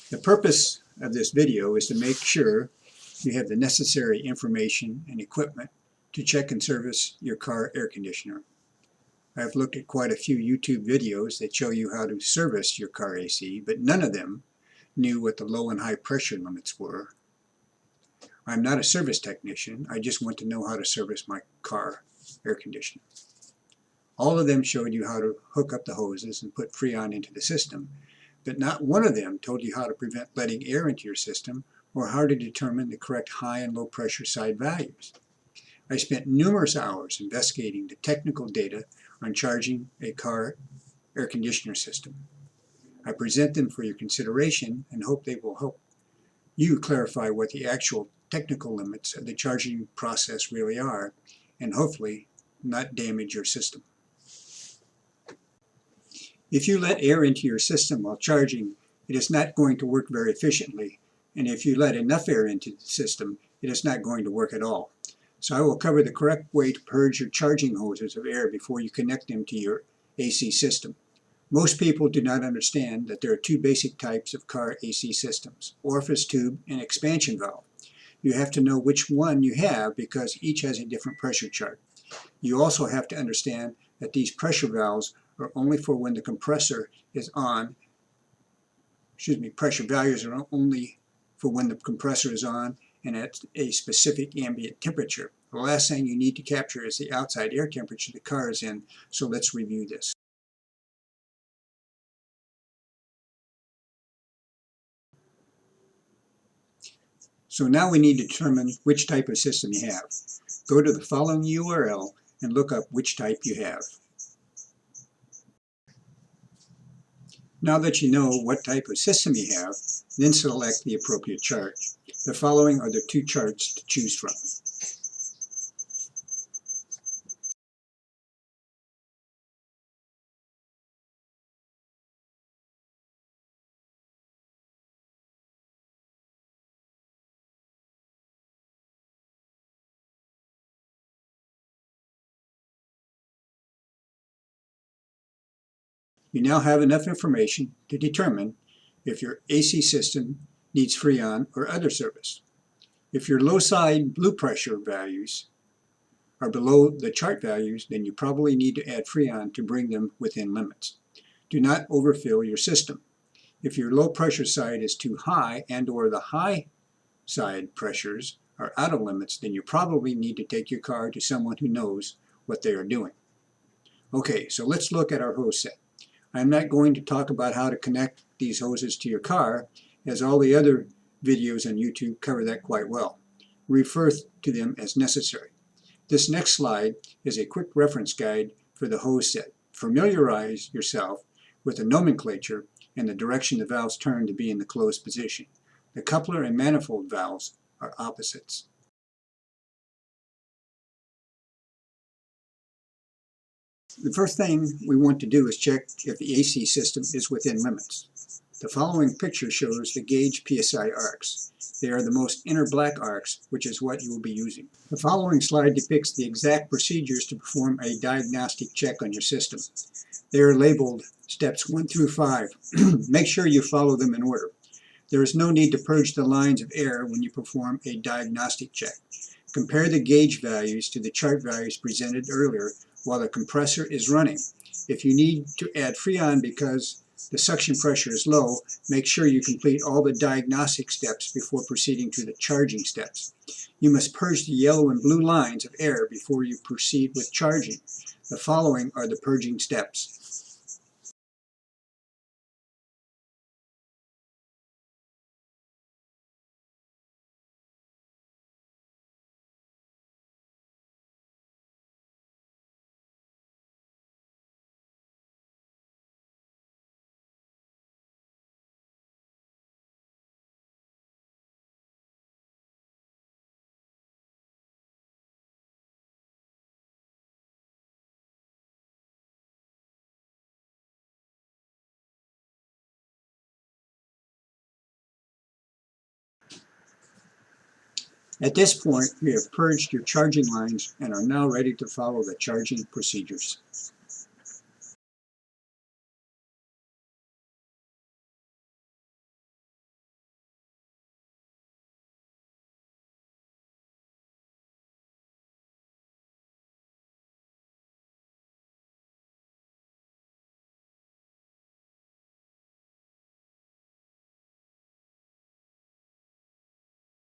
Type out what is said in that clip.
The purpose of this video is to make sure you have the necessary information and equipment to check and service your car air conditioner. I've looked at quite a few YouTube videos that show you how to service your car AC, but none of them knew what the low and high pressure limits were. I'm not a service technician, I just want to know how to service my car air conditioner. All of them showed you how to hook up the hoses and put Freon into the system, but not one of them told you how to prevent letting air into your system or how to determine the correct high and low pressure side values. I spent numerous hours investigating the technical data on charging a car air conditioner system. I present them for your consideration and hope they will help you clarify what the actual technical limits of the charging process really are, and hopefully not damage your system. If you let air into your system while charging, it is not going to work very efficiently, and if you let enough air into the system, it is not going to work at all. So I will cover the correct way to purge your charging hoses of air before you connect them to your AC system. Most people do not understand that there are two basic types of car AC systems, orifice tube and expansion valve. You have to know which one you have because each has a different pressure chart. You also have to understand that these pressure valves are only for when the compressor is on. Pressure values are only for when the compressor is on and at a specific ambient temperature. The last thing you need to capture is the outside air temperature the car is in, so let's review this. So now we need to determine which type of system you have. Go to the following URL and look up which type you have. Now that you know what type of system you have, then select the appropriate chart. The following are the two charts to choose from. You now have enough information to determine if your AC system needs Freon or other service. If your low side blue pressure values are below the chart values, then you probably need to add Freon to bring them within limits. Do not overfill your system. If your low pressure side is too high and or the high side pressures are out of limits, then you probably need to take your car to someone who knows what they are doing. Okay, so let's look at our hose set. I'm not going to talk about how to connect these hoses to your car, as all the other videos on YouTube cover that quite well. Refer to them as necessary. This next slide is a quick reference guide for the hose set. Familiarize yourself with the nomenclature and the direction the valves turn to be in the closed position. The coupler and manifold valves are opposites. The first thing we want to do is check if the AC system is within limits. The following picture shows the gauge PSI arcs. They are the most inner black arcs, which is what you will be using. The following slide depicts the exact procedures to perform a diagnostic check on your system. They are labeled steps 1 through 5. Make sure you follow them in order. There is no need to purge the lines of air when you perform a diagnostic check. Compare the gauge values to the chart values presented earlier while the compressor is running. If you need to add Freon because the suction pressure is low, make sure you complete all the diagnostic steps before proceeding to the charging steps. You must purge the yellow and blue lines of air before you proceed with charging. The following are the purging steps. At this point, you have purged your charging lines and are now ready to follow the charging procedures.